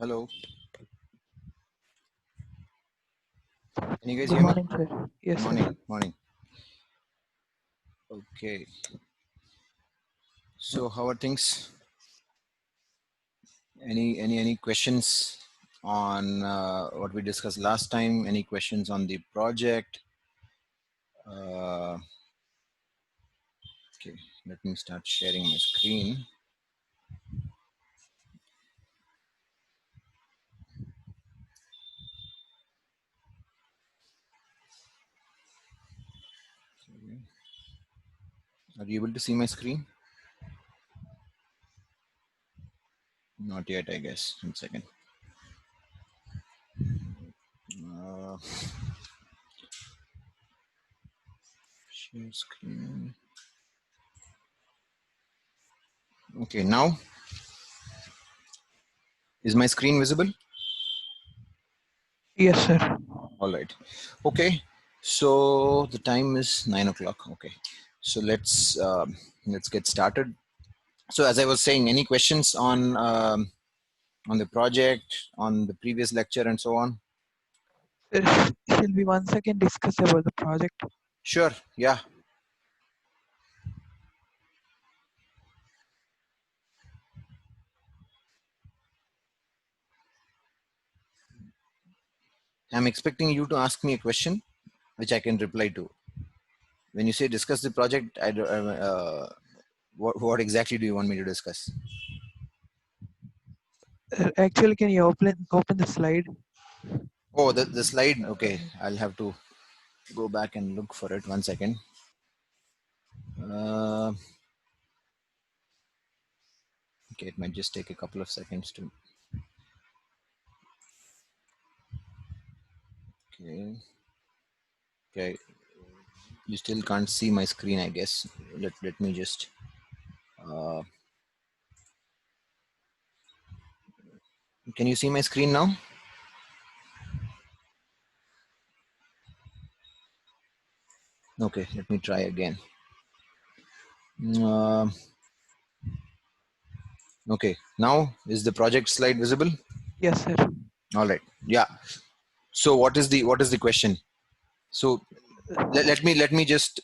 Hello. Can you guys Good hear me? morning, sir. Yes, sir. Morning, morning. Okay. So how are things? Any questions on what we discussed last time? Any questions on the project? Okay, let me start sharing my screen. Are you able to see my screen? Not yet, I guess. 1 second. Share screen. Okay, now is my screen visible? Yes, sir. All right. Okay. So the time is 9 o'clock. Okay. So let's get started. So as I was saying, any questions on the project, on the previous lecture, and so on? Sir, shall we once again discuss about the project? Sure. Yeah. I'm expecting you to ask me a question, which I can reply to. When you say discuss the project, what exactly do you want me to discuss? Actually, can you open the slide? Oh, the slide. Okay. I'll have to go back and look for it. 1 second. Okay, it might just take a couple of seconds to. Okay. Okay. You still can't see my screen, I guess. Let me just. Can you see my screen now? Okay, let me try again. Uh, okay, now is the project slide visible? Yes, sir. All right. Yeah. So what is the question? So let me just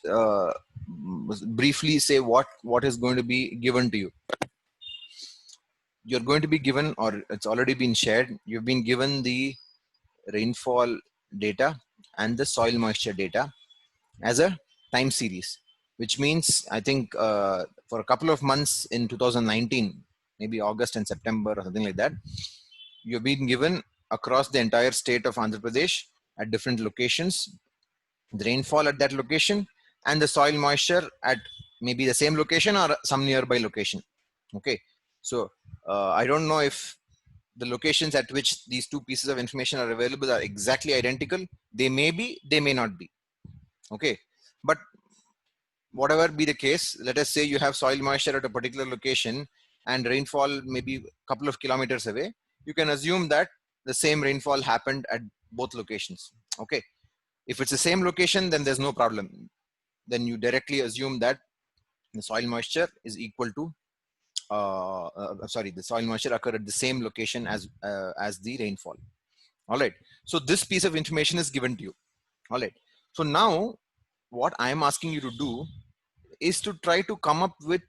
briefly say what is going to be given to you. You're going to be given, or it's already been shared. You've been given the rainfall data and the soil moisture data as a time series, which means I think for a couple of months in 2019, maybe August and September or something like that, you've been given across the entire state of Andhra Pradesh at different locations, the rainfall at that location and the soil moisture at maybe the same location or some nearby location. Okay, so I don't know if the locations at which these two pieces of information are available are exactly identical. They may be, they may not be. Okay, but whatever be the case, let us say you have soil moisture at a particular location and rainfall maybe a couple of kilometers away. You can assume that the same rainfall happened at both locations. Okay, if it's the same location, then there's no problem. Then you directly assume that the soil moisture is equal to the soil moisture occurred at the same location as the rainfall. All right, so this piece of information is given to you. All right, so now what I am asking you to do is to try to come up with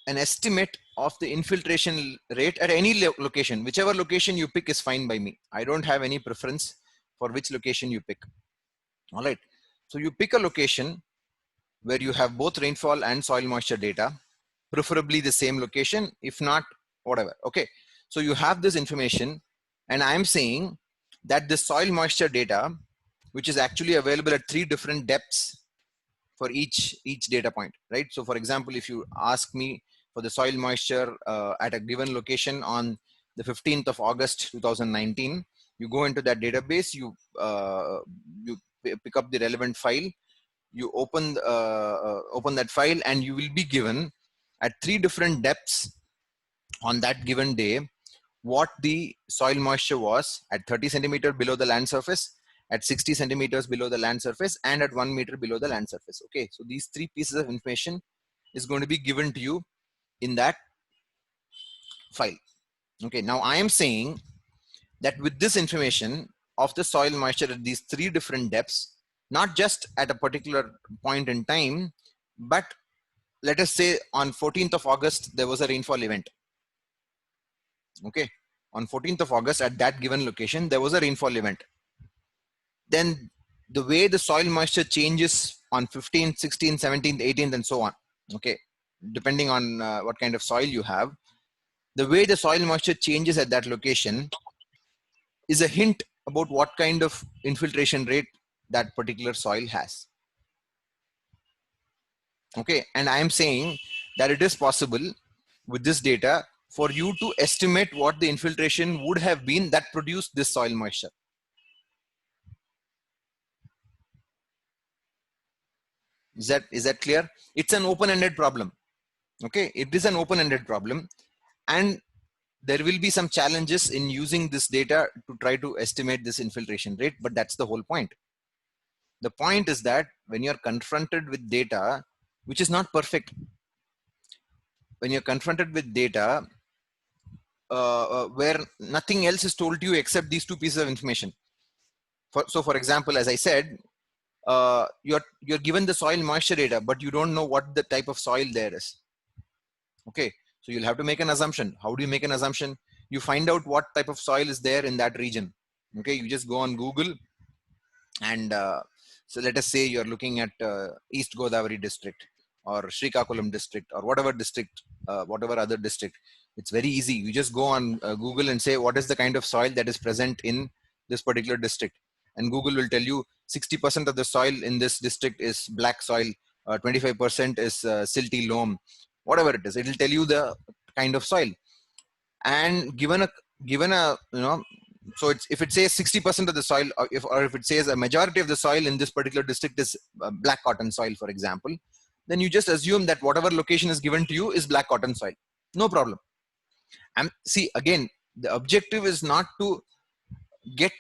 an estimate of the infiltration rate at any location. Whichever location you pick is fine by me. I don't have any preference for which location you pick. All right, so you pick a location where you have both rainfall and soil moisture data, preferably the same location, if not whatever. Okay, so you have this information, and I'm saying that the soil moisture data, which is actually available at 3 different depths for each data point, right? So for example, if you ask me for the soil moisture at a given location on the 15th of August 2019, you go into that database, you pick up the relevant file, you open that file, and you will be given at 3 different depths on that given day what the soil moisture was at 30 centimeters below the land surface, at 60 centimeters below the land surface, and at 1 meter below the land surface. Okay, so these 3 pieces of information is going to be given to you in that file. Okay, now I am saying that with this information of the soil moisture at these 3 different depths, not just at a particular point in time, but let us say on 14th of August, there was a rainfall event. Okay, on 14th of August at that given location, there was a rainfall event. Then the way the soil moisture changes on 15th, 16th, 17th, 18th, and so on. Okay, depending on what kind of soil you have, the way the soil moisture changes at that location is a hint about what kind of infiltration rate that particular soil has. Okay, and I am saying that it is possible with this data for you to estimate what the infiltration would have been that produced this soil moisture. Is that clear? It's an open-ended problem. Okay, it is an open-ended problem, and there will be some challenges in using this data to try to estimate this infiltration rate, but that's the whole point. The point is that when you're confronted with data which is not perfect, when you're confronted with data where nothing else is told to you except these 2 pieces of information. So for example, as I said, you're given the soil moisture data, but you don't know what the type of soil there is. Okay, so you'll have to make an assumption. How do you make an assumption? You find out what type of soil is there in that region. Okay, you just go on Google, and so let us say you're looking at East Godavari district or Srikakulam district or whatever district, whatever other district. It's very easy. You just go on Google and say what is the kind of soil that is present in this particular district, and Google will tell you 60% of the soil in this district is black soil, 25% is silty loam, whatever it is. It will tell you the kind of soil. And given a so it's, if it says 60% of the soil, or if it says a majority of the soil in this particular district is black cotton soil, for example, then you just assume that whatever location is given to you is black cotton soil. No problem. And see, again, the objective is not to get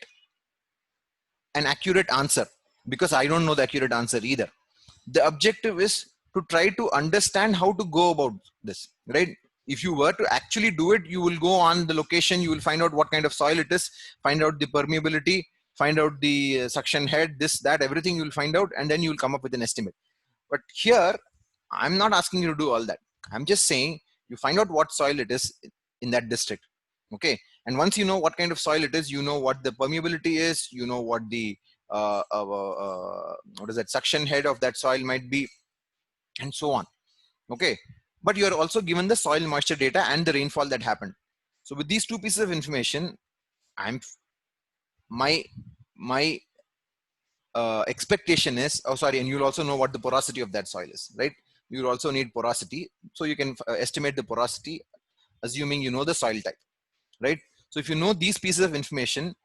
an accurate answer, because I don't know the accurate answer either. The objective is to try to understand how to go about this, right? If you were to actually do it, you will go on the location, you will find out what kind of soil it is, find out the permeability, find out the suction head, this, that, everything you will find out, and then you will come up with an estimate. But here, I'm not asking you to do all that. I'm just saying you find out what soil it is in that district. Okay. And once you know what kind of soil it is, you know what the permeability is, you know what the what is that suction head of that soil might be, and so on. Okay, but you are also given the soil moisture data and the rainfall that happened. So with these 2 pieces of information, I'm my expectation is, oh sorry, and you'll also know what the porosity of that soil is, right? You'll also need porosity, so you can estimate the porosity assuming you know the soil type, right? So if you know these pieces of information,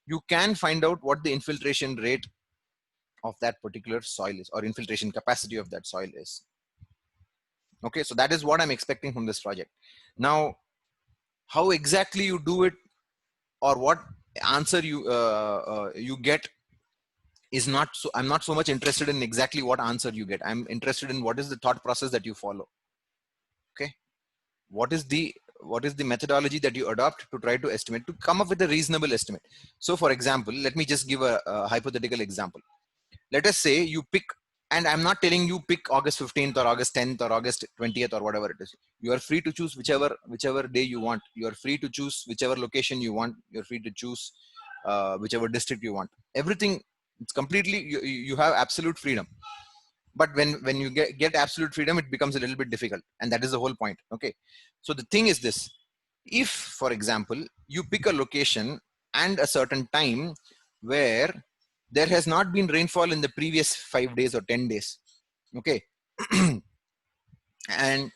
you can find out what the infiltration rate of that particular soil is, or infiltration capacity of that soil is. Okay, so that is what I'm expecting from this project. Now, how exactly you do it, or what answer you get is not so, I'm not so much interested in exactly what answer you get. I'm interested in what is the thought process that you follow. Okay, what is the methodology that you adopt to try to estimate, to come up with a reasonable estimate. So for example, let me just give a hypothetical example. Let us say you pick, and I'm not telling you pick August 15th or August 10th or August 20th or whatever it is. You are free to choose whichever day you want. You are free to choose whichever location you want. You're free to choose whichever district you want. Everything, it's completely, you have absolute freedom. But when you get absolute freedom, it becomes a little bit difficult, and that is the whole point. Okay, so the thing is this: if, for example, you pick a location and a certain time where there has not been rainfall in the previous 5 days or 10 days, okay, and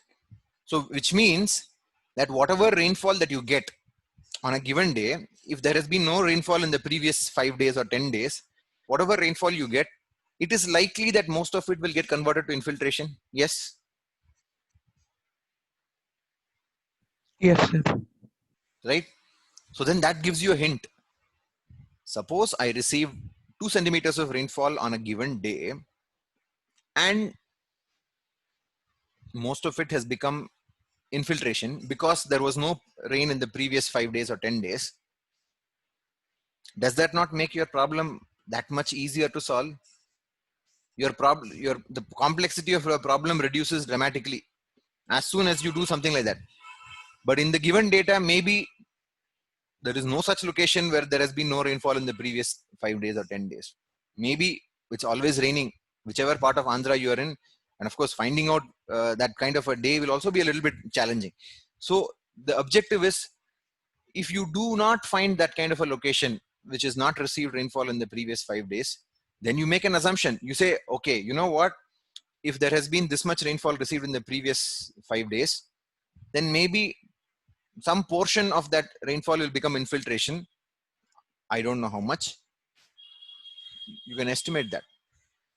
so which means that whatever rainfall that you get on a given day, if there has been no rainfall in the previous 5 days or 10 days, whatever rainfall you get, it is likely that most of it will get converted to infiltration. Yes. Yes, sir. Right. So then that gives you a hint. Suppose I receive 2 centimeters of rainfall on a given day, and most of it has become infiltration because there was no rain in the previous 5 days or 10 days, does that not make your problem that much easier to solve? The complexity of your problem reduces dramatically as soon as you do something like that. But in the given data, maybe there is no such location where there has been no rainfall in the previous 5 days or 10 days. Maybe it's always raining, whichever part of Andhra you are in. And of course, finding out that kind of a day will also be a little bit challenging. So the objective is, if you do not find that kind of a location which has not received rainfall in the previous 5 days, then you make an assumption. You say, okay, you know what? If there has been this much rainfall received in the previous 5 days, then maybe some portion of that rainfall will become infiltration. I don't know how much. You can estimate that.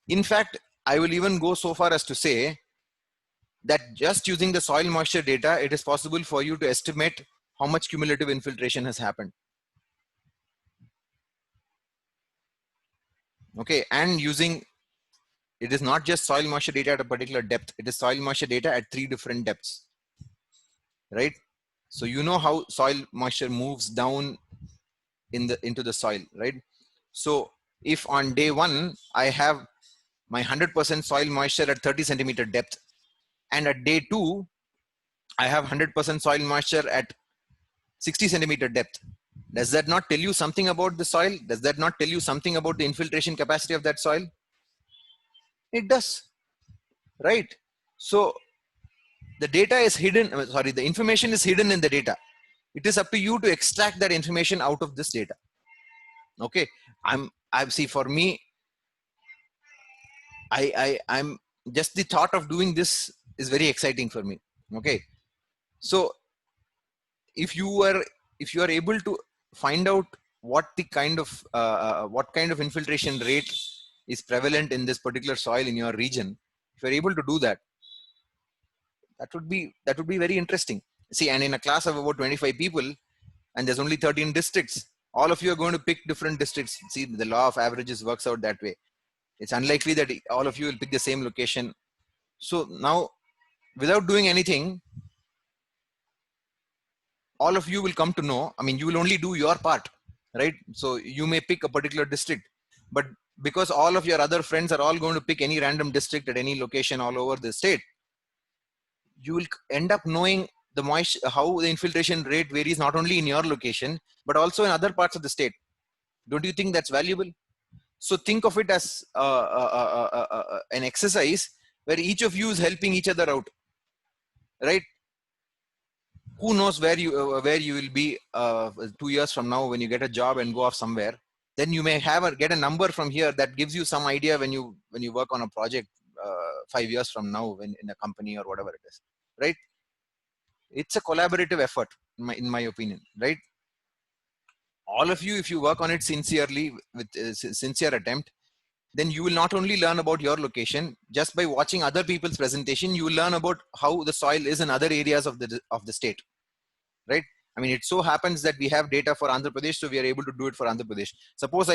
In fact, I will even go so far as to say that just using the soil moisture data, it is possible for you to estimate how much cumulative infiltration has happened. Okay, and using, it is not just soil moisture data at a particular depth, it is soil moisture data at 3 different depths, right? So you know how soil moisture moves down into the soil, right? So if on day 1, I have my 100% soil moisture at 30 centimeter depth, and at day 2, I have 100% soil moisture at 60 centimeter depth, does that not tell you something about the soil? Does that not tell you something about the infiltration capacity of that soil? It does, right? So the data is hidden, the information is hidden in the data. It is up to you to extract that information out of this data. Okay, see, for me, I'm just, the thought of doing this is very exciting for me. Okay, so if you are able to find out what kind of infiltration rate is prevalent in this particular soil in your region, if you're able to do that, that would be very interesting. See, and in a class of about 25 people, and there's only 13 districts, all of you are going to pick different districts. See, the law of averages works out that way. It's unlikely that all of you will pick the same location. So now, without doing anything, all of you will come to know, I mean, you will only do your part, right? So you may pick a particular district, but because all of your other friends are all going to pick any random district at any location all over the state, you will end up knowing the moisture, how the infiltration rate varies not only in your location, but also in other parts of the state. Don't you think that's valuable? So think of it as an exercise where each of you is helping each other out, right? Who knows where you will be 2 years from now when you get a job and go off somewhere. Then you may get a number from here that gives you some idea when you work on a project 5 years from now in a company or whatever it is, right? It's a collaborative effort, in my opinion, right? All of you, if you work on it sincerely with sincere attempt, then you will not only learn about your location. Just by watching other people's presentation, you will learn about how the soil is in other areas of the state, right? I mean, it so happens that we have data for Andhra Pradesh, so we are able to do it for Andhra Pradesh. Suppose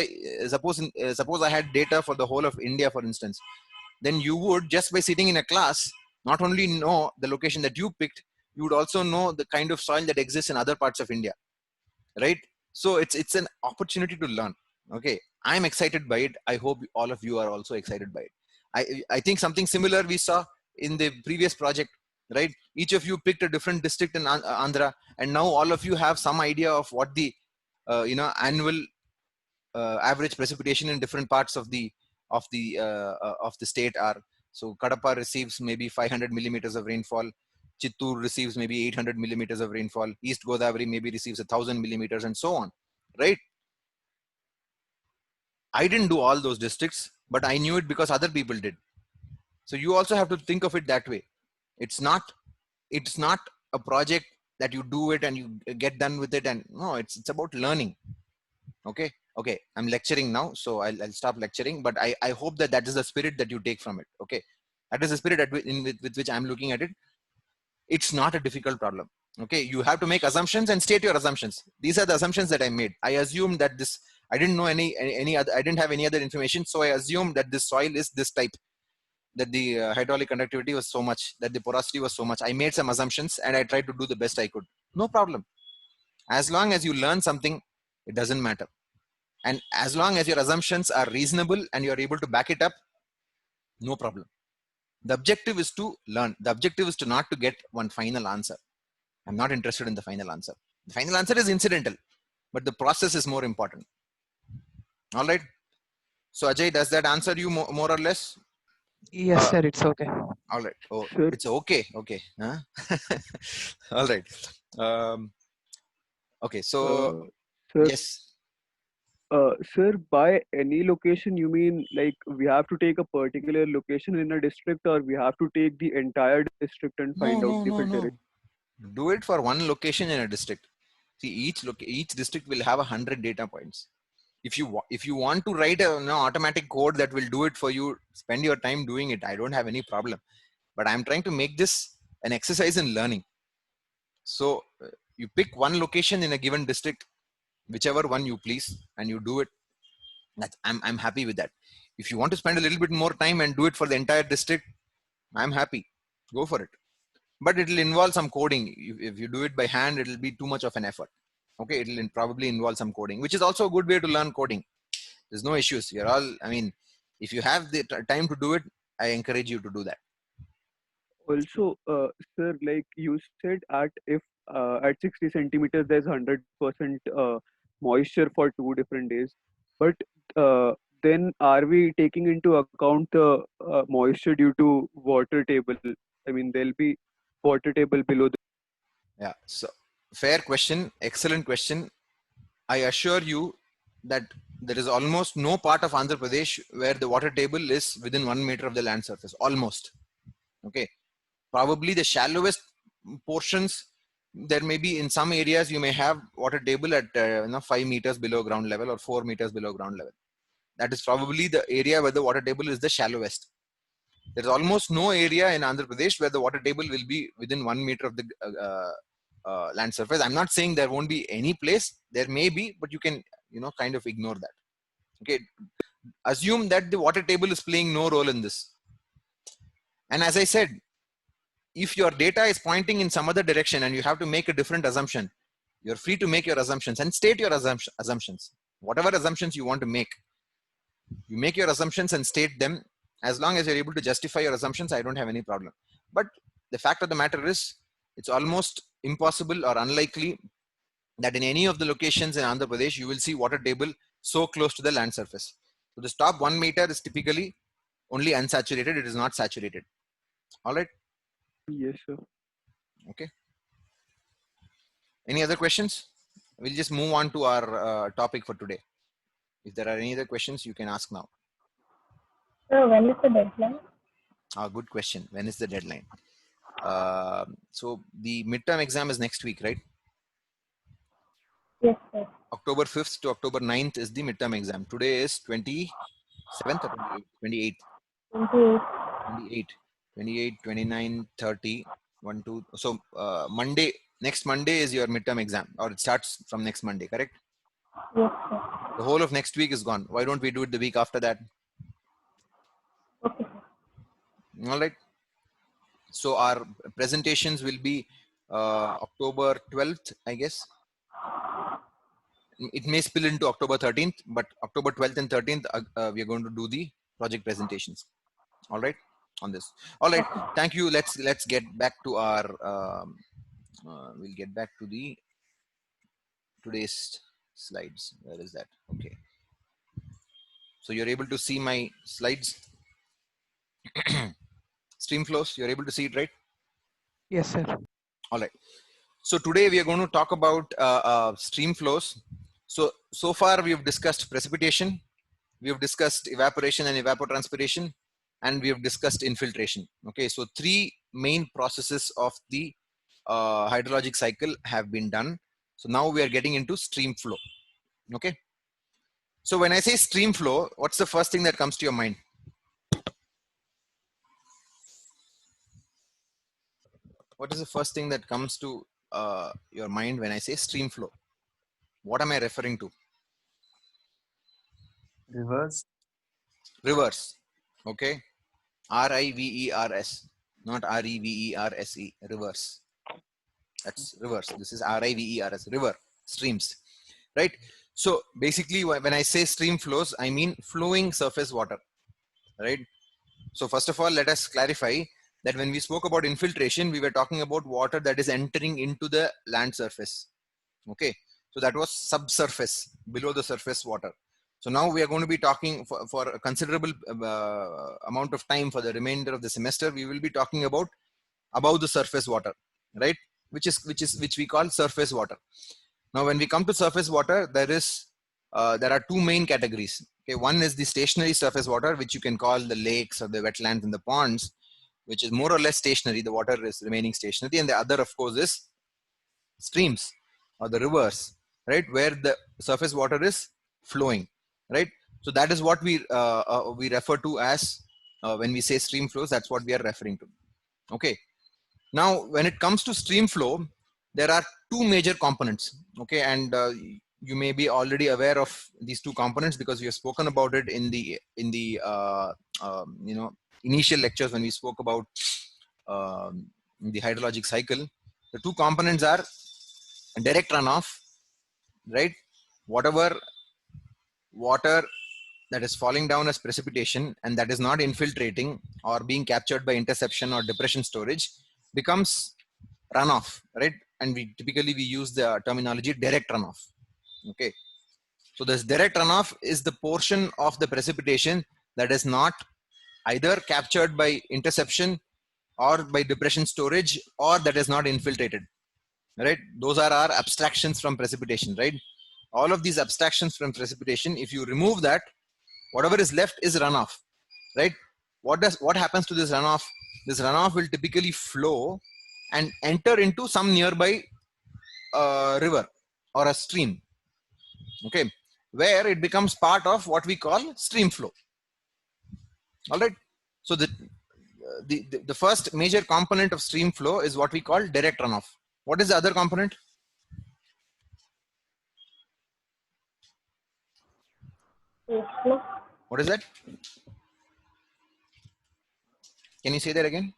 I had data for the whole of India, for instance, then you would, just by sitting in a class, not only know the location that you picked, you would also know the kind of soil that exists in other parts of India, right? So it's an opportunity to learn. Okay, I'm excited by it. I hope all of you are also excited by it. I think something similar we saw in the previous project, right? Each of you picked a different district in Andhra, and now all of you have some idea of what the annual average precipitation in different parts of the state are. So Kadapa receives maybe 500 millimeters of rainfall. Chittoor receives maybe 800 millimeters of rainfall. East Godavari maybe receives 1,000 millimeters, and so on, right? I didn't do all those districts, but I knew it because other people did. So you also have to think of it that way. It's not a project that you do it and you get done with it, and no, it's about learning. Okay, I'm lecturing now, so I'll stop lecturing, but I hope that is the spirit that you take from it. Okay, that is the spirit with which I'm looking at it. It's not a difficult problem. Okay, you have to make assumptions and state your assumptions. These are the assumptions that I made. I assumed that I didn't know any other, I didn't have any other information, so I assumed that this soil is this type. that the hydraulic conductivity was so much, that the porosity was so much. I made some assumptions and I tried to do the best I could. No problem. As long as you learn something, it doesn't matter. And as long as your assumptions are reasonable and you're able to back it up, no problem. The objective is to learn. The objective is to not to get one final answer. I'm not interested in the final answer. The final answer is incidental, but the process is more important. All right. So Ajay, does that answer you more or less? Yes, sir. It's okay. All right. Oh, Sir, it's okay. Okay. Huh? All right. Okay. So sir, yes. sir, by any location, you mean like we have to take a particular location in a district, or we have to take the entire district and No, find out no, the no, no. filtration? Do it for one location in a district. See, each district will have 100 data points. If you want to write a automatic code that will do it for you, spend your time doing it. I don't have any problem. But I'm trying to make this an exercise in learning. So you pick one location in a given district, whichever one you please, and you do it. I'm happy with that. If you want to spend a little bit more time and do it for the entire district, I'm happy. Go for it. But it will involve some coding. If you do it by hand, it will be too much of an effort. Okay, it will probably involve some coding, which is also a good way to learn coding. There's no issues. You're all, I mean, if you have the time to do it, I encourage you to do that. Also, sir, like you said, at 60 centimeters, there's 100% moisture for 2 different days. But uh, then are we taking into account the moisture due to water table? I mean, there'll be water table below the. Yeah. So fair question. Excellent question. I assure you that there is almost no part of Andhra Pradesh where the water table is within 1 meter of the land surface. Almost. Okay. Probably the shallowest portions, there may be in some areas you may have water table at 5 meters below ground level or 4 meters below ground level. That is probably the area where the water table is the shallowest. There is almost no area in Andhra Pradesh where the water table will be within 1 meter of the land surface. I'm not saying there won't be any place. There may be, but you can kind of ignore that. Okay, assume that the water table is playing no role in this. And as I said, if your data is pointing in some other direction and you have to make a different assumption, you're free to make your assumptions and state your assumptions. Whatever assumptions you want to make, you make your assumptions and state them. As long as you're able to justify your assumptions, I don't have any problem. But the fact of the matter is, it's almost impossible or unlikely that in any of the locations in Andhra Pradesh, you will see water table so close to the land surface. So the top 1 meter is typically only unsaturated. It is not saturated. All right. Yes, sir. Okay. Any other questions? We'll just move on to our topic for today. If there are any other questions, you can ask now. So when is the deadline? Good question. When is the deadline? So the midterm exam is next week, right? Yes, sir. October 5th to October 9th is the midterm exam. Today is 27th or 28th? 28. 28, 29, 30, 1, 2. So Monday, next Monday is your midterm exam, or it starts from next Monday, correct? Yes, sir. The whole of next week is gone. Why don't we do it the week after that? Okay, sir. All right. So our presentations will be October 12th, I guess. It may spill into October 13th, but October 12th and 13th, we are going to do the project presentations. All right, on this. All right, thank you. Let's get back to our. We'll get back to the today's slides. Where is that? Okay. So you're able to see my slides. Streamflows. You're able to see it, right? Yes, sir. All right. So today we are going to talk about stream flows. So far we have discussed precipitation, we have discussed evaporation and evapotranspiration, and we have discussed infiltration. Okay, so three main processes of the hydrologic cycle have been done. So now we are getting into stream flow. Okay. So when I say stream flow, what's the first thing that comes to your mind? What is the first thing that comes to your mind when I say stream flow? What am I referring to? Rivers. Rivers. Okay. R-I-V-E-R-S, not R-E-V-E-R-S-E, reverse. That's reverse. This is R-I-V-E-R-S, river, streams, right? So basically when I say stream flows, I mean flowing surface water, right? So first of all, let us clarify that when we spoke about infiltration, we were talking about water that is entering into the land surface. Okay. So that was subsurface, below the surface water. So now we are going to be talking for a considerable amount of time for the remainder of the semester. We will be talking about above the surface water, right? Which we call surface water. Now, when we come to surface water, there are two main categories. Okay, one is the stationary surface water, which you can call the lakes or the wetlands and the ponds, which is more or less stationary. The water is remaining stationary, and the other, of course, is streams or the rivers, right, where the surface water is flowing, right? So that is what we refer to as when we say stream flows. That's what we are referring to. Okay. Now, when it comes to stream flow, there are two major components. Okay, and you may be already aware of these two components because we have spoken about it in the initial lectures when we spoke about the hydrologic cycle. The two components are direct runoff, right? Whatever water that is falling down as precipitation and that is not infiltrating or being captured by interception or depression storage becomes runoff, right? And we typically use the terminology direct runoff. Okay, so this direct runoff is the portion of the precipitation that is not either captured by interception or by depression storage or that is not infiltrated, right? Those are our abstractions from precipitation, right? All of these abstractions from precipitation, if you remove that, whatever is left is runoff, right? What happens to this runoff? This runoff will typically flow and enter into some nearby river or a stream, okay, where it becomes part of what we call stream flow. All right. So the first major component of stream flow is what we call direct runoff. What is the other component? Base flow. What is that? Can you say that again?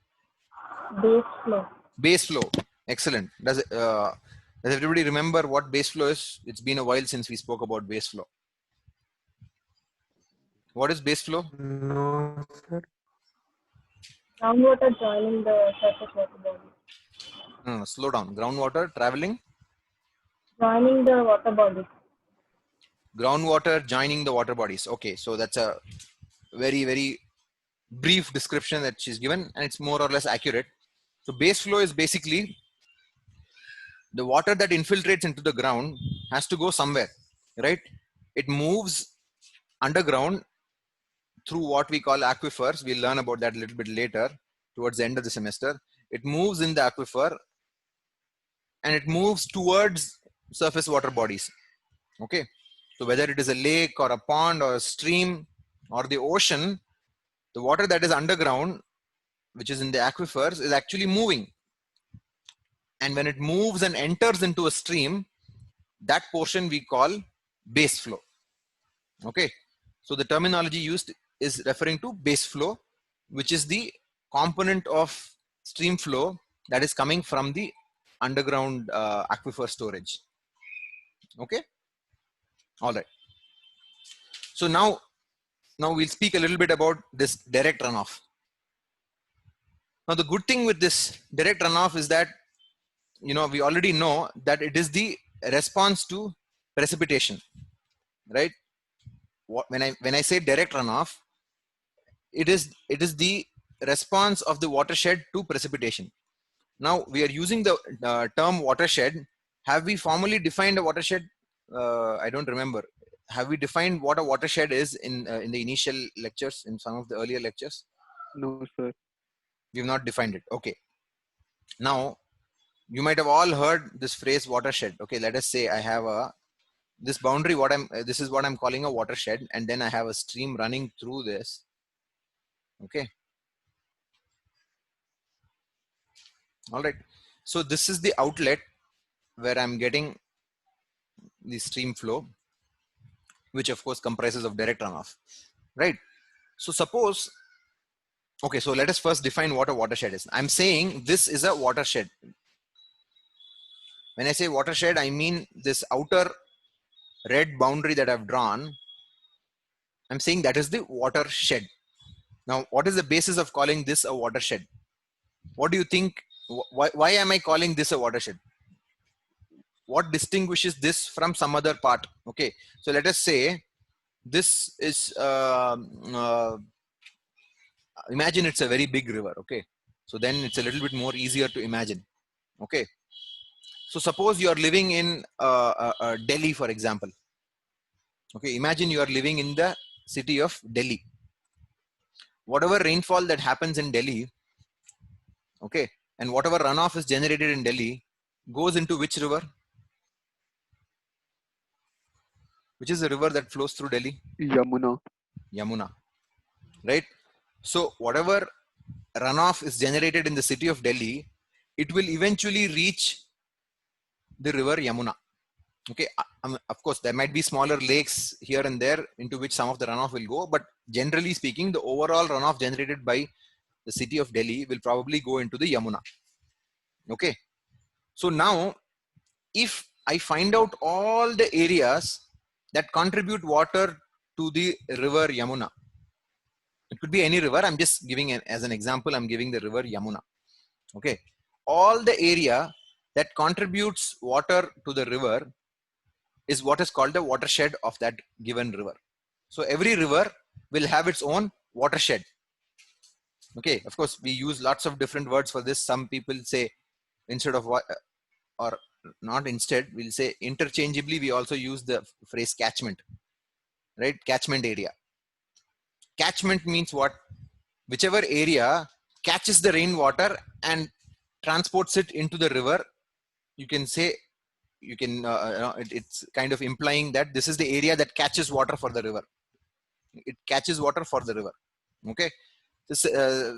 Base flow. Base flow. Excellent. Does everybody remember what base flow is? It's been a while since we spoke about base flow. What is base flow? No, sir. Groundwater joining the surface water body. No, slow down. Groundwater traveling. Joining the water body. Groundwater joining the water bodies. Okay, so that's a very, very brief description that she's given, and it's more or less accurate. So base flow is basically the water that infiltrates into the ground has to go somewhere, right? It moves underground through what we call aquifers. We'll learn about that a little bit later towards the end of the semester. It moves in the aquifer and it moves towards surface water bodies. Okay. So whether it is a lake or a pond or a stream or the ocean, the water that is underground, which is in the aquifers, is actually moving. And when it moves and enters into a stream, that portion we call base flow. Okay. So the terminology used is referring to base flow, which is the component of stream flow that is coming from the underground aquifer storage. Okay. All right. So now we'll speak a little bit about this direct runoff. Now the good thing with this direct runoff is that, we already know that it is the response to precipitation, right? When I say direct runoff, it is the response of the watershed to precipitation. Now we are using the term watershed. Have we formally defined a watershed? I don't remember. Have we defined what a watershed is in the initial lectures, in some of the earlier lectures? No, sir. We have not defined it. Okay. Now, you might have all heard this phrase watershed. Okay, let us say I have this boundary. This is what I'm calling a watershed, and then I have a stream running through this. Okay. All right. So this is the outlet where I'm getting the stream flow, which of course comprises of direct runoff, right? So suppose Okay, so let us first define what a watershed is. I'm saying this is a watershed. When I say watershed, I mean this outer red boundary that I've drawn. I'm saying that is the watershed. Now, what is the basis of calling this a watershed? What do you think? Why am I calling this a watershed? What distinguishes this from some other part? Okay, so let us say this is, imagine it's a very big river. Okay, so then it's a little bit more easier to imagine. Okay, so suppose you are living in Delhi, for example. Okay, imagine you are living in the city of Delhi. Whatever rainfall that happens in Delhi, okay, and whatever runoff is generated in Delhi goes into which river? Which is the river that flows through Delhi? Yamuna. Yamuna, right? So whatever runoff is generated in the city of Delhi, it will eventually reach the river Yamuna. Okay, of course, there might be smaller lakes here and there into which some of the runoff will go, but generally speaking, the overall runoff generated by the city of Delhi will probably go into the Yamuna. Okay, so now if I find out all the areas that contribute water to the river Yamuna, it could be any river. I'm just giving as an example, I'm giving the river Yamuna. Okay, all the area that contributes water to the river is what is called the watershed of that given river. So every river will have its own watershed. Okay, of course, we use lots of different words for this. Some people say instead of what, or not instead, we'll say interchangeably, we also use the phrase catchment, right? Catchment area. Catchment means what? Whichever area catches the rainwater and transports it into the river, you can say, you can, it's kind of implying that this is the area that catches water for the river. It catches water for the river. Okay. This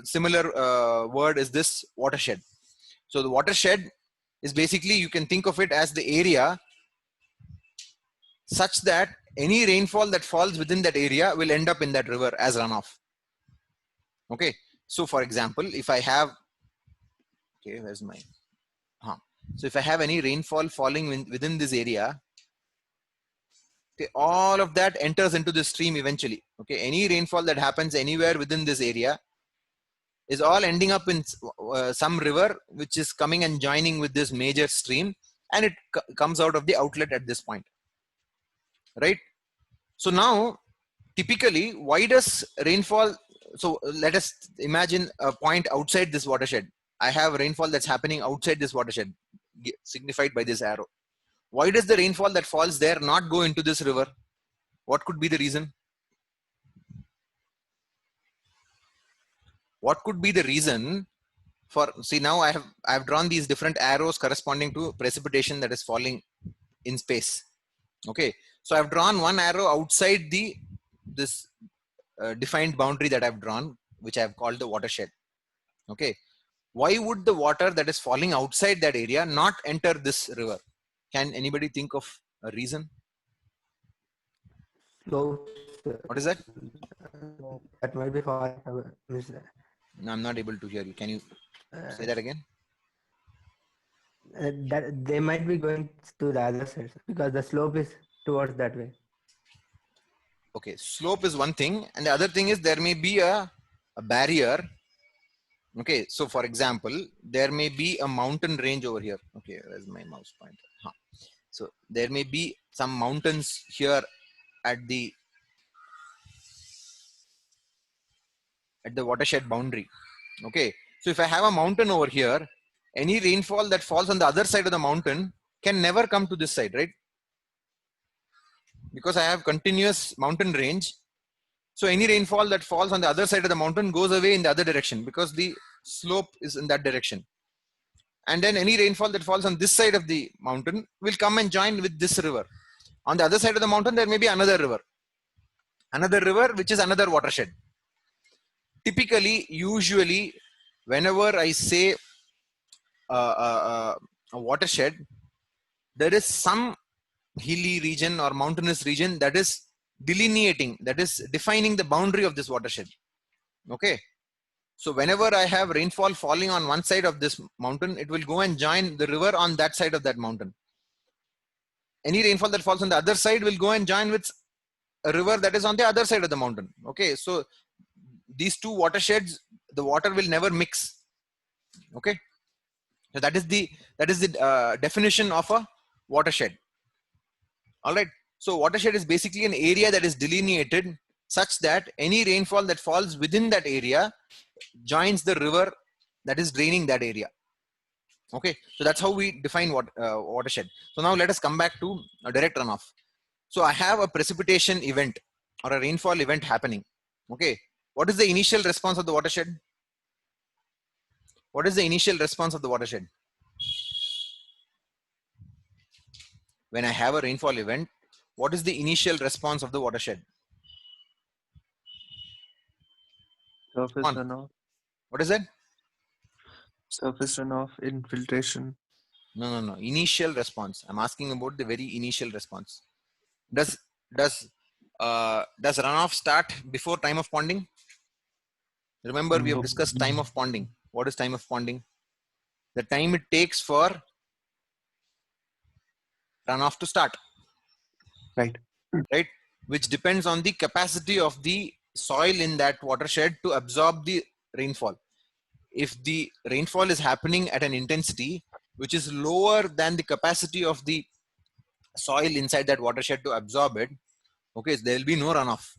similar word is this watershed. So the watershed is basically, you can think of it as the area such that any rainfall that falls within that area will end up in that river as runoff. Okay. So for example, if I have, okay, where's my, so if I have any rainfall falling within this area, okay, all of that enters into the stream eventually. Okay, any rainfall that happens anywhere within this area is all ending up in some river which is coming and joining with this major stream, and it comes out of the outlet at this point, right? So now typically, why does rainfall, so let us imagine a point outside this watershed. I have rainfall that's happening outside this watershed, signified by this arrow. Why does the rainfall that falls there not go into this river? What could be the reason? What could be the reason for, see, now I've drawn these different arrows corresponding to precipitation that is falling in space. Okay, so I've drawn one arrow outside this defined boundary that I've drawn, which I've called the watershed. Okay, why would the water that is falling outside that area not enter this river? Can anybody think of a reason? Slow. What is that? That might be far. No, I'm not able to hear you. Can you say that again? That they might be going to the other side because the slope is towards that way. Okay, slope is one thing, and the other thing is there may be a barrier. Okay, so for example, there may be a mountain range over here. Okay, where's my mouse pointer? So there may be some mountains here at the watershed boundary. Okay, so if I have a mountain over here, any rainfall that falls on the other side of the mountain can never come to this side, right? Because I have continuous mountain range. So any rainfall that falls on the other side of the mountain goes away in the other direction because the slope is in that direction. And then any rainfall that falls on this side of the mountain will come and join with this river. On the other side of the mountain, there may be another river, which is another watershed. Typically, usually, whenever I say a watershed, there is some hilly region or mountainous region that is delineating, that is defining the boundary of this watershed. Okay. So whenever I have rainfall falling on one side of this mountain, it will go and join the river on that side of that mountain. Any rainfall that falls on the other side will go and join with a river that is on the other side of the mountain. Okay, so these two watersheds, the water will never mix. Okay, so that is the definition of a watershed. All right, so watershed is basically an area that is delineated such that any rainfall that falls within that area joins the river that is draining that area. Okay, so that's how we define watershed. So now let us come back to a direct runoff. So I have a precipitation event or a rainfall event happening. Okay, what is the initial response of the watershed? What is the initial response of the watershed? When I have a rainfall event, what is the initial response of the watershed? Surface On. runoff, What is that? surface runoff, infiltration. No. Initial response. I'm asking about the very initial response. Does runoff start before time of ponding? Remember, we have No. discussed time of ponding. What is time of ponding? The time it takes for runoff to start. Right. Right? Which depends on the capacity of the soil in that watershed to absorb the rainfall. If the rainfall is happening at an intensity which is lower than the capacity of the soil inside that watershed to absorb it, okay, so there will be no runoff.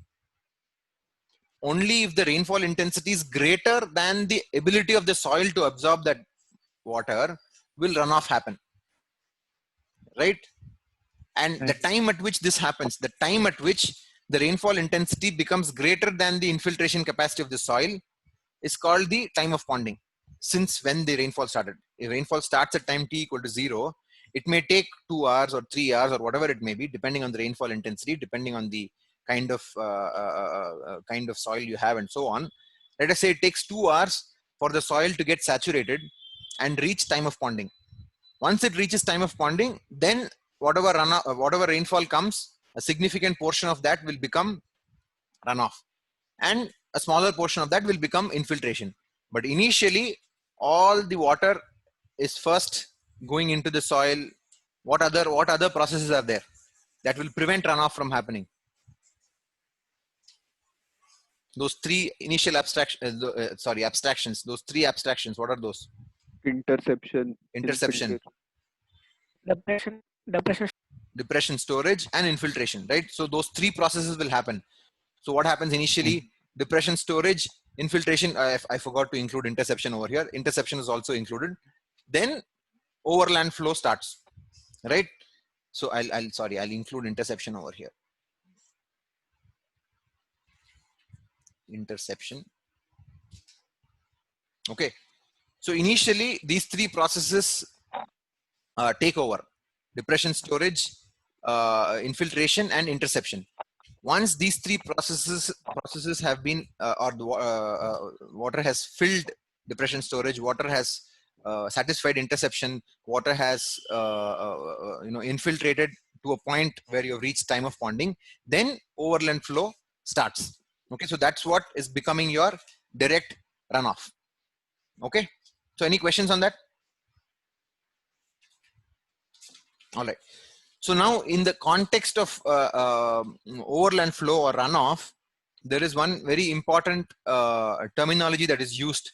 Only if the rainfall intensity is greater than the ability of the soil to absorb that water will runoff happen. Right? And the Right. time at which this happens, the time at which the rainfall intensity becomes greater than the infiltration capacity of the soil is called the time of ponding. Since when the rainfall started. If rainfall starts at time t equal to 0, it may take 2 hours or 3 hours or whatever it may be, depending on the rainfall intensity, depending on the kind of soil you have and so on. Let us say it takes 2 hours for the soil to get saturated and reach time of ponding. Once it reaches time of ponding, then whatever rainfall comes, a significant portion of that will become runoff, and a smaller portion of that will become infiltration. But initially, all the water is first going into the soil. What other processes are there that will prevent runoff from happening? Those three initial abstractions. Those three abstractions. What are those? Interception, Interception, infiltration. depression, storage, and infiltration. Right. So those three processes will happen. So what happens initially? Depression, storage, infiltration. I forgot to include interception over here. Interception is also included. Then overland flow starts. Right. So I'll include interception over here. Interception. Okay. So initially these three processes take over: depression, storage, infiltration, and interception. Once these three processes have been, water has filled depression, storage, water has satisfied interception, water has infiltrated to a point where you have reached time of ponding, then overland flow starts. Okay, so that's what is becoming your direct runoff. Okay, so any questions on that? All right. So now in the context of overland flow or runoff, there is one very important terminology that is used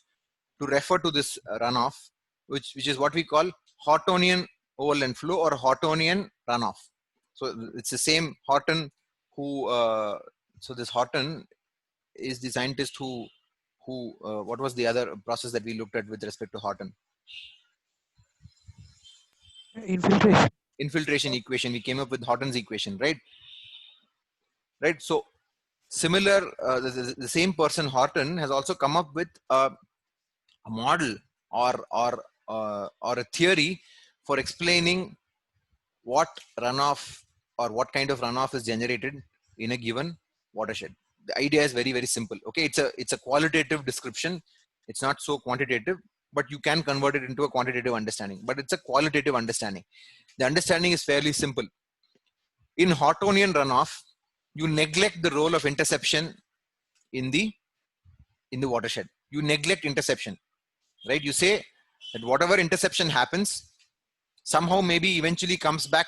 to refer to this runoff, which is what we call Hortonian overland flow or Hortonian runoff. So it's the same Horton who, so this Horton is the scientist who what was the other process that we looked at with respect to Horton? Infiltration. Infiltration equation. We came up with Horton's equation, right? Right. So similar, the same person Horton has also come up with a model or a theory for explaining what runoff or what kind of runoff is generated in a given watershed. The idea is very, very simple. Okay, it's a qualitative description. It's not so quantitative, but you can convert it into a quantitative understanding. But it's a qualitative understanding. The understanding is fairly simple. In Hortonian runoff, you neglect the role of interception in the watershed. you neglect interception, right? You say that whatever interception happens, somehow maybe eventually comes back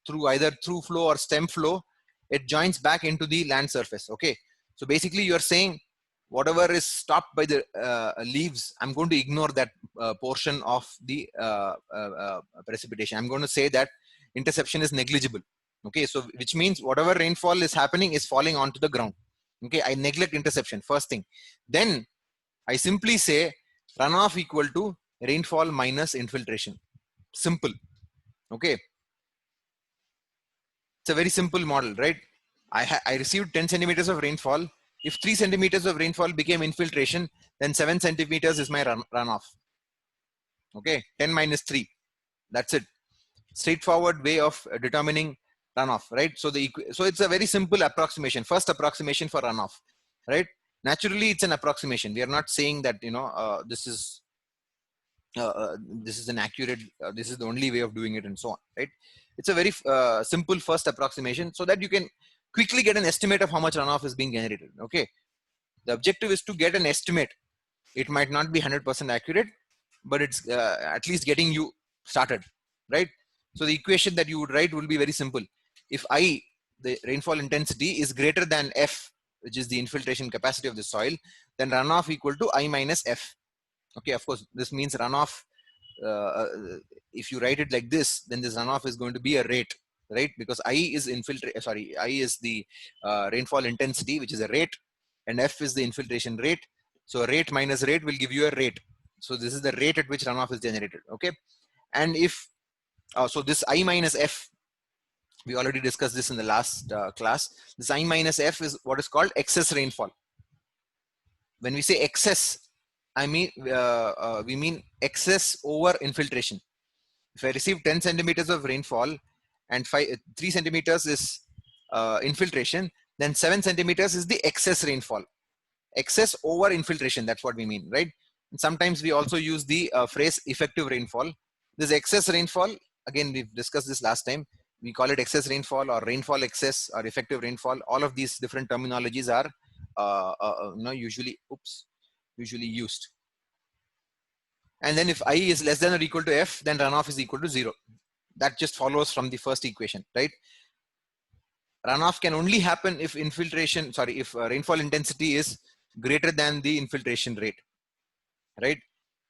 through either through flow or stem flow, it joins back into the land surface. Okay, so basically you're saying whatever is stopped by the leaves, I'm going to ignore that portion of the precipitation. I'm going to say that interception is negligible. Okay, so which means whatever rainfall is happening is falling onto the ground. Okay, I neglect interception, first thing. Then I simply say runoff equal to rainfall minus infiltration. Simple. Okay, it's a very simple model, right? I received 10 centimeters of rainfall. If 3 centimeters of rainfall became infiltration, then 7 centimeters is my runoff. Okay, 10 minus 3. That's it. Straightforward way of determining runoff, right? So it's a very simple approximation. First approximation for runoff, right? Naturally, it's an approximation. We are not saying that this is an accurate. This is the only way of doing it, and so on, right? It's a very simple first approximation, so that you can quickly get an estimate of how much runoff is being generated. Okay, the objective is to get an estimate. It might not be 100% accurate, but it's at least getting you started, right? So the equation that you would write will be very simple. If I, the rainfall intensity, is greater than F, which is the infiltration capacity of the soil, then runoff equal to I minus F. Okay, of course, this means runoff. If you write it like this, then this runoff is going to be a rate, right? Because I is I is the rainfall intensity, which is a rate, and F is the infiltration rate. So rate minus rate will give you a rate. So this is the rate at which runoff is generated. Okay, and if so, this I minus F, we already discussed this in the last class. This I minus F is what is called excess rainfall. When we say excess, I mean we mean excess over infiltration. If I receive 10 centimeters of rainfall and 3 centimeters is infiltration, then 7 centimeters is the excess rainfall. Excess over infiltration, that's what we mean, right? And sometimes we also use the phrase effective rainfall. This excess rainfall, again, we've discussed this last time. We call it excess rainfall or rainfall excess or effective rainfall. All of these different terminologies are usually used. And then if I is less than or equal to F, then runoff is equal to 0. That just follows from the first equation, right? Runoff can only happen if rainfall intensity is greater than the infiltration rate, right?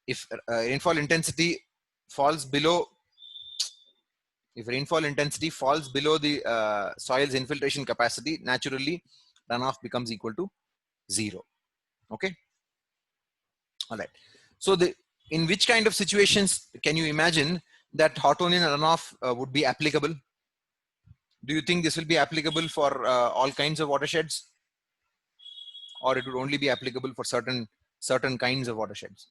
If rainfall intensity falls below, the soil's infiltration capacity, naturally runoff becomes equal to 0. Okay. All right. So in which kind of situations can you imagine that Hawthornian runoff would be applicable? Do you think this will be applicable for all kinds of watersheds, or it would only be applicable for certain kinds of watersheds?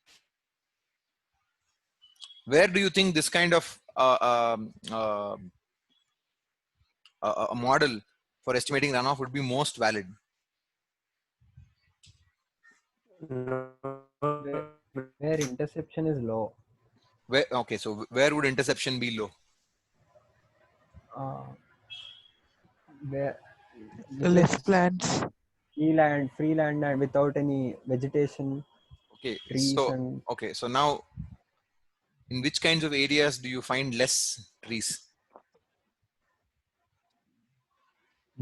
Where do you think this kind of a model for estimating runoff would be most valid? Where interception is low. Okay, so where would interception be low? Where Less plants. free land and without any vegetation, Okay, trees and so now in which kinds of areas do you find less trees?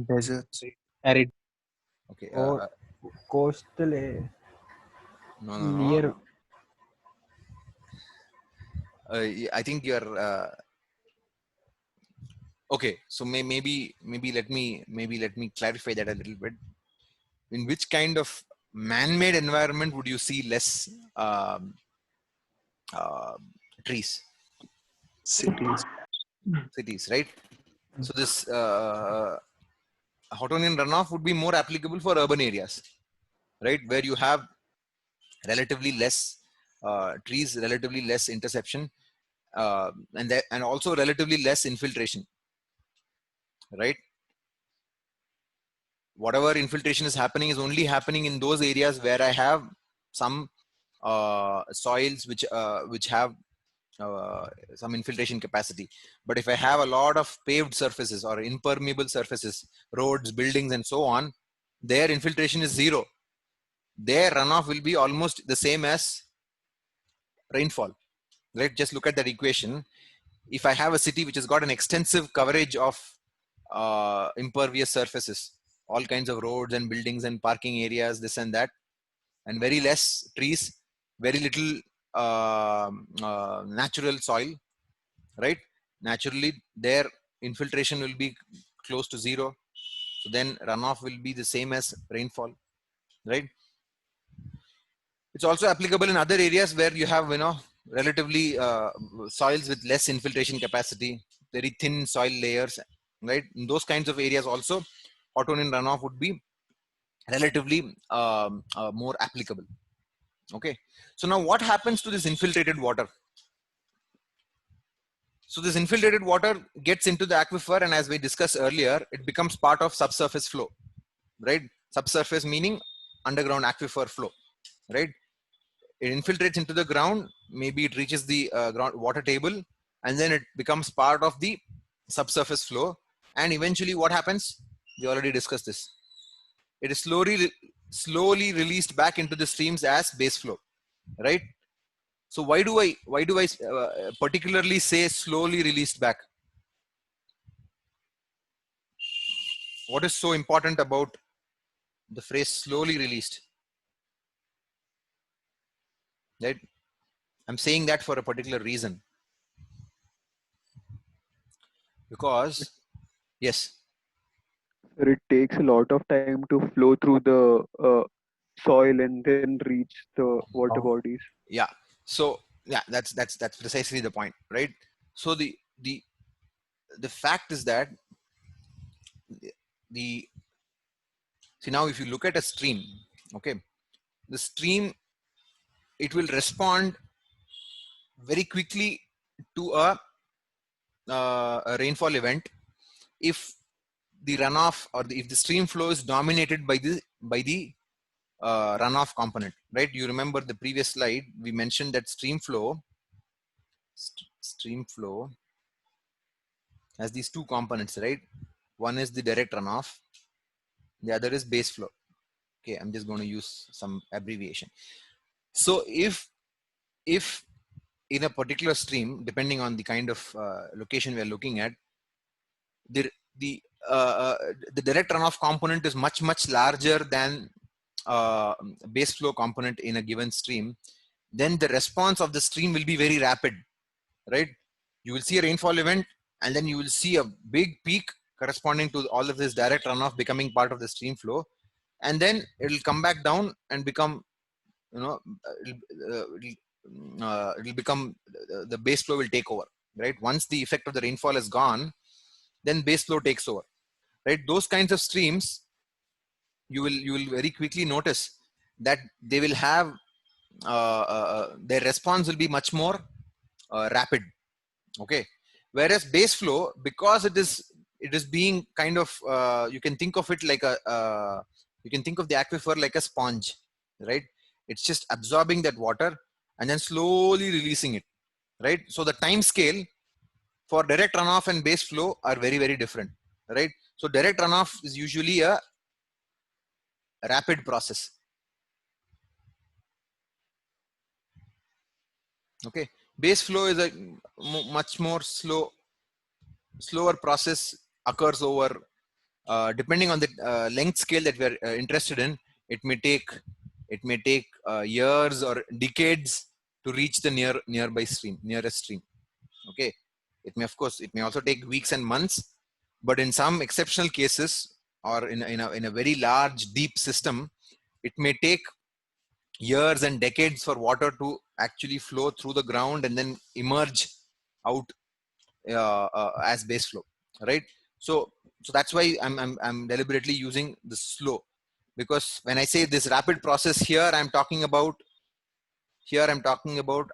Deserts. Arid. Okay, coastal no. near. I think you're okay. So maybe let me clarify that a little bit. In which kind of man-made environment would you see less trees? Cities. Cities, right? So this Hawthornian runoff would be more applicable for urban areas, right? Where you have relatively less trees, relatively less interception, and also relatively less infiltration, right? Whatever infiltration is happening is only happening in those areas where I have some soils which have some infiltration capacity. But if I have a lot of paved surfaces or impermeable surfaces, roads, buildings, and so on, their infiltration is 0. their runoff will be almost the same as rainfall, right? Just look at that equation. If I have a city which has got an extensive coverage of impervious surfaces, all kinds of roads and buildings and parking areas, this and that, and very less trees, very little natural soil, right? Naturally, their infiltration will be close to zero. So then runoff will be the same as rainfall, right? It's also applicable in other areas where you have, relatively soils with less infiltration capacity, very thin soil layers, right? In those kinds of areas also, Ottonian runoff would be relatively more applicable. Okay. So now what happens to this infiltrated water? So this infiltrated water gets into the aquifer, and as we discussed earlier, it becomes part of subsurface flow, right? Subsurface meaning underground aquifer flow, right? It infiltrates into the ground, maybe it reaches the ground water table, and then it becomes part of the subsurface flow. And eventually what happens? We already discussed this. It is slowly released back into the streams as base flow, right? So why do I particularly say slowly released back? What is so important about the phrase slowly released, right? I'm saying that for a particular reason, because yes, Sir, it takes a lot of time to flow through the soil and then reach the water bodies. yeah. So yeah, that's precisely the point, right? So the fact is that the see, now if you look at a stream, okay, the stream, it will respond very quickly to a rainfall event if the runoff or if the stream flow is dominated by the runoff component, right? You remember the previous slide, we mentioned that stream flow has these two components, right? One is the direct runoff, the other is base flow. Okay, I'm just going to use some abbreviation. So if in a particular stream, depending on the kind of location we are looking at, the direct runoff component is much larger than base flow component in a given stream, then the response of the stream will be very rapid, right? You will see a rainfall event, and then you will see a big peak corresponding to all of this direct runoff becoming part of the stream flow, and then it will come back down and become, it'll become, the base flow will take over, right? Once the effect of the rainfall is gone, then base flow takes over, right? Those kinds of streams, you will very quickly notice that they will have their response will be much more rapid. Okay, whereas base flow, because it is being kind of you can think of it like you can think of the aquifer like a sponge, right? It's just absorbing that water and then slowly releasing it, right? So the time scale for direct runoff and base flow are very different, right? So direct runoff is usually a rapid process. Okay, base flow is a much more slower process, occurs over depending on the length scale that we're interested in. It may take years or decades to reach the nearest stream. Okay, it may also take weeks and months, but in some exceptional cases, or in a very large deep system, it may take years and decades for water to actually flow through the ground and then emerge out as base flow, right? So that's why I'm deliberately using the slow, because when I say this rapid process here, I'm talking about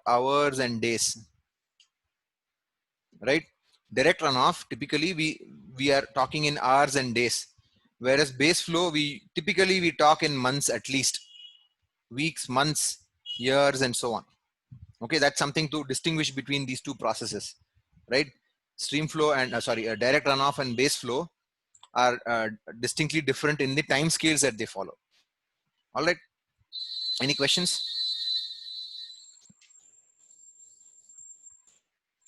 hours and days, right? Direct runoff, typically we are talking in hours and days, whereas base flow, we typically talk in months, at least weeks, months, years, and so on. Okay, that's something to distinguish between these two processes, right? Stream flow and direct runoff and base flow are distinctly different in the time scales that they follow. All right. Any questions?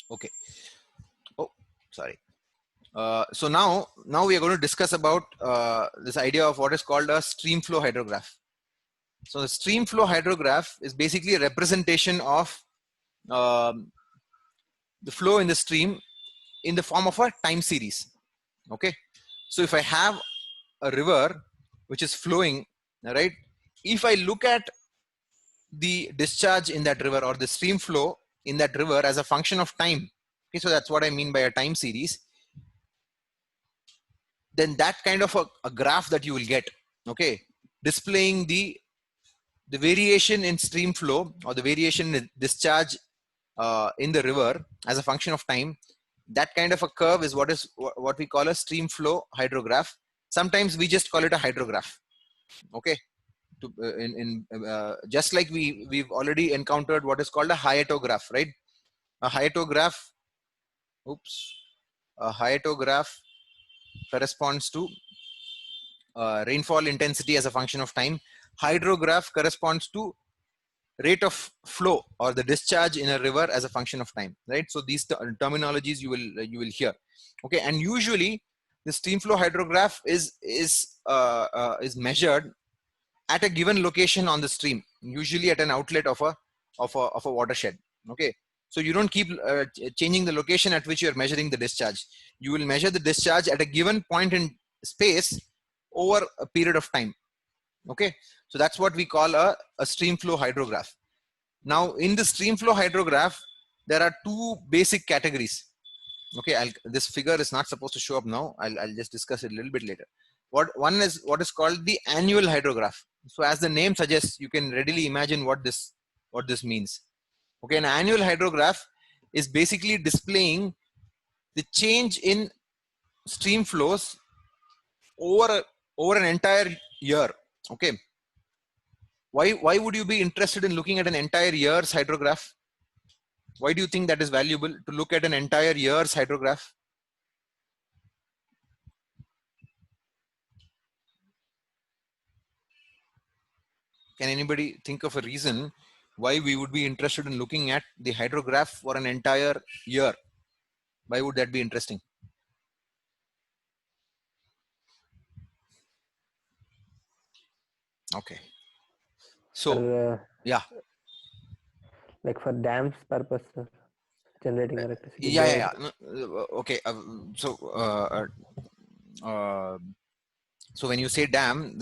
Okay. Oh, sorry. So now we are going to discuss about this idea of what is called a stream flow hydrograph. So the stream flow hydrograph is basically a representation of um, the flow in the stream in the form of a time series. Okay. So if I have a river which is flowing, right? If I look at the discharge in that river or the stream flow in that river as a function of time, okay, so that's what I mean by a time series, then that kind of a graph that you will get, okay, displaying the variation in stream flow or the variation in discharge in the river as a function of time, that kind of a curve is what we call a stream flow hydrograph. Sometimes we just call it a hydrograph. Okay. Just like we've already encountered what is called a hyetograph, right? A hyetograph, a hyetograph corresponds to rainfall intensity as a function of time. Hydrograph corresponds to rate of flow or the discharge in a river as a function of time, right? So these terminologies you will hear. Okay, and usually the stream flow hydrograph is measured at a given location on the stream, usually at an outlet of a watershed. Okay, so you don't keep changing the location at which you are measuring the discharge. You will measure the discharge at a given point in space over a period of time. Okay, so that's what we call a stream flow hydrograph. Now in the stream flow hydrograph, there are two basic categories. Okay, this figure is not supposed to show up now. I'll just discuss it a little bit later. One is what is called the annual hydrograph. So as the name suggests, you can readily imagine what this means. Okay, an annual hydrograph is basically displaying the change in stream flows over an entire year. Okay, why would you be interested in looking at an entire year's hydrograph? Why do you think that is valuable to look at an entire year's hydrograph? Can anybody think of a reason why we would be interested in looking at the hydrograph for an entire year? Why would that be interesting? Okay. So, yeah. Like for dams purpose, sir, generating electricity. Yeah. Okay. So when you say dam,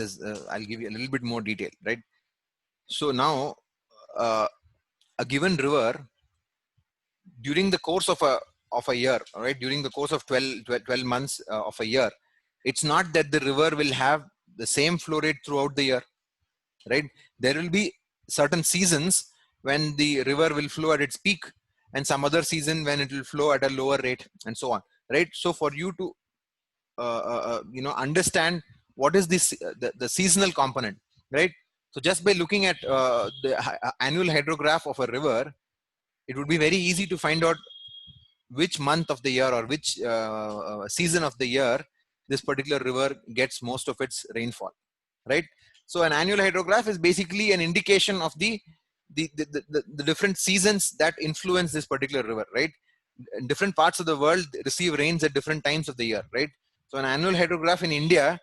I'll give you a little bit more detail, right? So now, a given river during the course of a year, right? During the course of 12 months of a year, it's not that the river will have the same flow rate throughout the year, right? There will be certain seasons when the river will flow at its peak and some other season when it will flow at a lower rate and so on, right? So for you to understand what is this the seasonal component, right? So just by looking at the annual hydrograph of a river, it would be very easy to find out which month of the year or which season of the year this particular river gets most of its rainfall, right? So an annual hydrograph is basically an indication of the different seasons that influence this particular river, right? Different parts of the world receive rains at different times of the year, right? So an annual hydrograph in India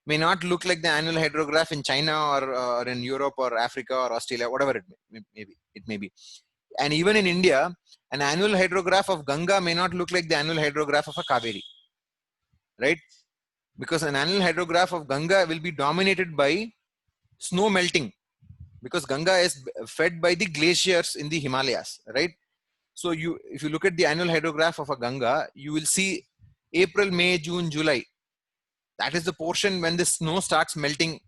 may not look like the annual hydrograph in China or in Europe or Africa or Australia, whatever it may be. And even in India, an annual hydrograph of Ganga may not look like the annual hydrograph of a Kaveri, right? Because an annual hydrograph of Ganga will be dominated by snow melting, because Ganga is fed by the glaciers in the Himalayas, right? So if you look at the annual hydrograph of a Ganga, you will see April, May, June, July. That is the portion when the snow starts melting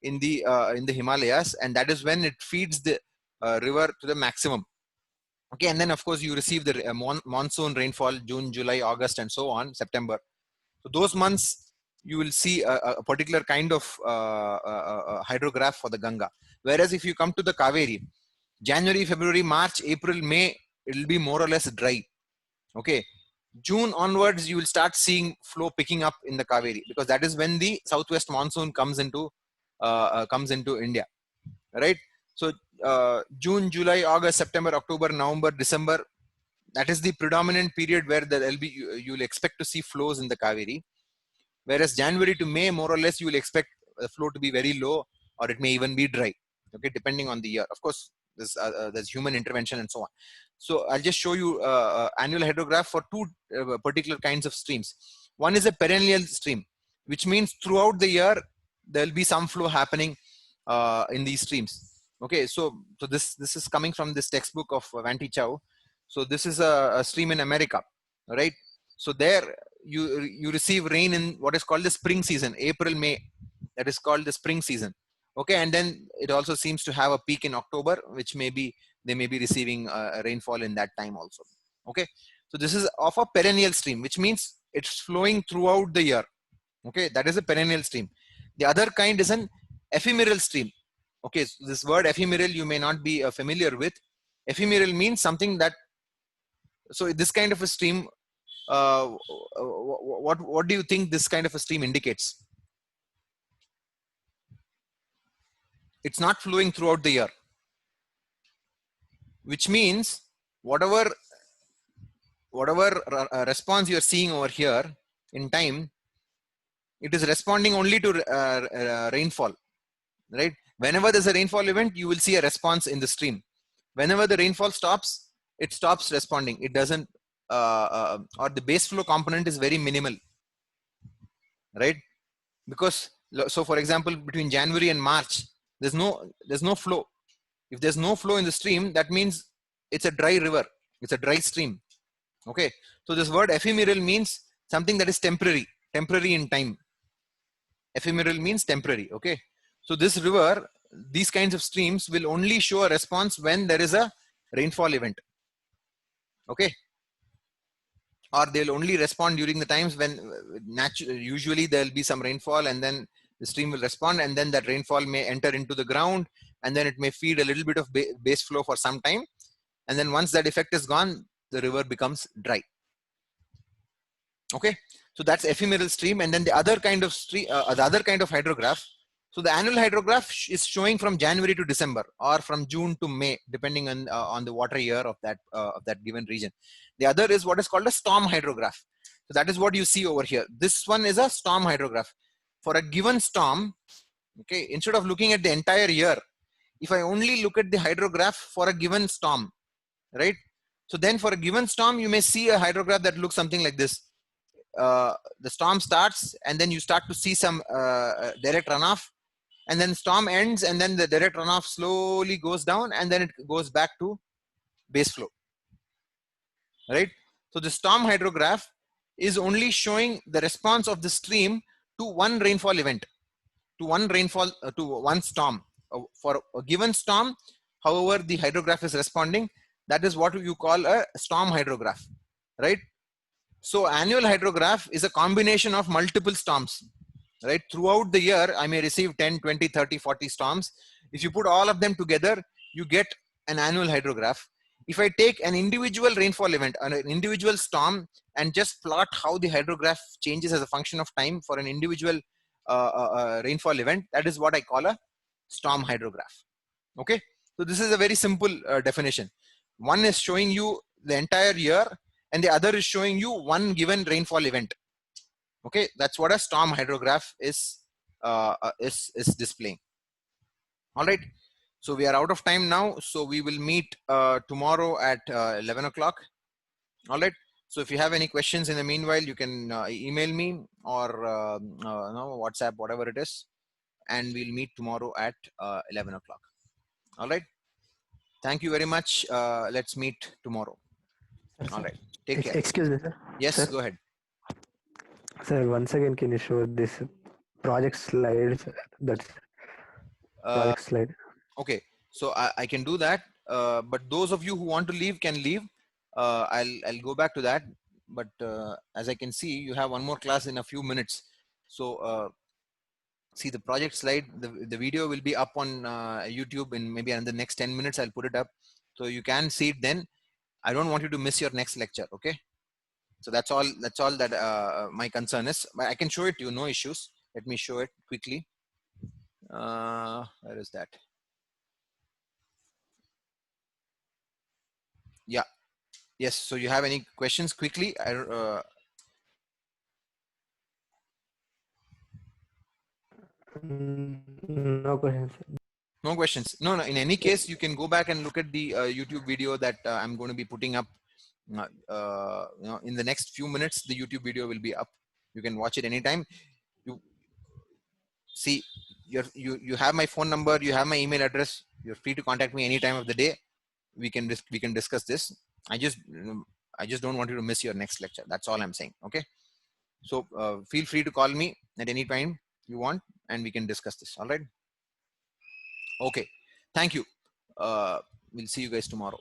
in the Himalayas, and that is when it feeds the river to the maximum. Okay, and then of course you receive the monsoon rainfall, June, July, August, and so on, September. So those months you will see a particular kind of hydrograph for the Ganga. Whereas if you come to the Kaveri, January, February, March, April, May, it will be more or less dry. Okay, June onwards you will start seeing flow picking up in the Kaveri, because that is when the southwest monsoon comes into India, right? So June, July, August, September, October, November, December, that is the predominant period where you'll expect to see flows in the Kaveri. Whereas January to May, more or less, you will expect the flow to be very low, or it may even be dry. Okay, depending on the year. Of course, there's human intervention and so on. So I'll just show you annual hydrograph for two particular kinds of streams. One is a perennial stream, which means throughout the year there will be some flow happening in these streams. Okay, so this is coming from this textbook of Vanti Chow. So this is a stream in America, right? So there you receive rain in what is called the spring season, April, May. That is called the spring season. Okay, and then it also seems to have a peak in October, which they may be receiving rainfall in that time also. Okay, so this is of a perennial stream, which means it's flowing throughout the year. Okay, that is a perennial stream. The other kind is an ephemeral stream. Okay, so this word ephemeral you may not be familiar with. Ephemeral means something that, so this kind of a stream, what do you think this kind of a stream indicates? It's not flowing throughout the year, which means whatever response you're seeing over here in time, it is responding only to rainfall, right? Whenever there's a rainfall event, you will see a response in the stream. Whenever the rainfall stops, it stops responding. It doesn't, or the base flow component is very minimal, right? Because, so for example, between January and March, there's no flow. If there's no flow in the stream, that means it's a dry river. It's a dry stream. Okay. So this word ephemeral means something that is temporary in time. Ephemeral means temporary. Okay. So this river, these kinds of streams will only show a response when there is a rainfall event. Okay. Or they'll only respond during the times when usually there'll be some rainfall, and then the stream will respond, and then that rainfall may enter into the ground, and then it may feed a little bit of base flow for some time. And then once that effect is gone, the river becomes dry. Okay. So that's ephemeral stream. And then the other kind of stream, the other kind of hydrograph. So the annual hydrograph is showing from January to December, or from June to May, depending on the water year of that given region. The other is what is called a storm hydrograph. So that is what you see over here. This one is a storm hydrograph. For a given storm, okay, instead of looking at the entire year, if I only look at the hydrograph for a given storm, right? So then for a given storm, you may see a hydrograph that looks something like this. The storm starts, and then you start to see some direct runoff, and then storm ends, and then the direct runoff slowly goes down, and then it goes back to base flow, right? So the storm hydrograph is only showing the response of the stream to one rainfall event, to one storm. For a given storm, however the hydrograph is responding, that is what you call a storm hydrograph, right? So annual hydrograph is a combination of multiple storms, right? Throughout the year, I may receive 10, 20, 30, 40 storms. If you put all of them together, you get an annual hydrograph. If I take an individual rainfall event, an individual storm, and just plot how the hydrograph changes as a function of time for an individual rainfall event, that is what I call a storm hydrograph. Okay. So this is a very simple definition. One is showing you the entire year, and the other is showing you one given rainfall event. Okay, that's what a storm hydrograph is displaying. All right. So we are out of time now. So we will meet tomorrow at 11 o'clock. All right. So if you have any questions in the meanwhile, you can email me or WhatsApp, whatever it is, and we'll meet tomorrow at 11 o'clock. All right. Thank you very much. Let's meet tomorrow. All right. Take care. Excuse me, sir. Yes, Sir? go ahead. Sir, once again, can you show this project slides? That's project slide. Okay, so I can do that. But those of you who want to leave can leave. I'll go back to that. But as I can see, you have one more class in a few minutes. So see the project slide. The video will be up on YouTube in maybe in the next 10 minutes. I'll put it up, so you can see it then. I don't want you to miss your next lecture. Okay. So that's all that my concern is. But I can show it to you, no issues. Let me show it quickly. Where is that? Yes. So you have any questions quickly? No questions. No questions. No. In any case, you can go back and look at the YouTube video that I'm going to be putting up. In the next few minutes, the YouTube video will be up. You can watch it anytime. You see, you have my phone number. You have my email address. You're free to contact me any time of the day. We can discuss this. I just don't want you to miss your next lecture. That's all I'm saying. Okay. So feel free to call me at any time you want, and we can discuss this. All right. Okay. Thank you. We'll see you guys tomorrow.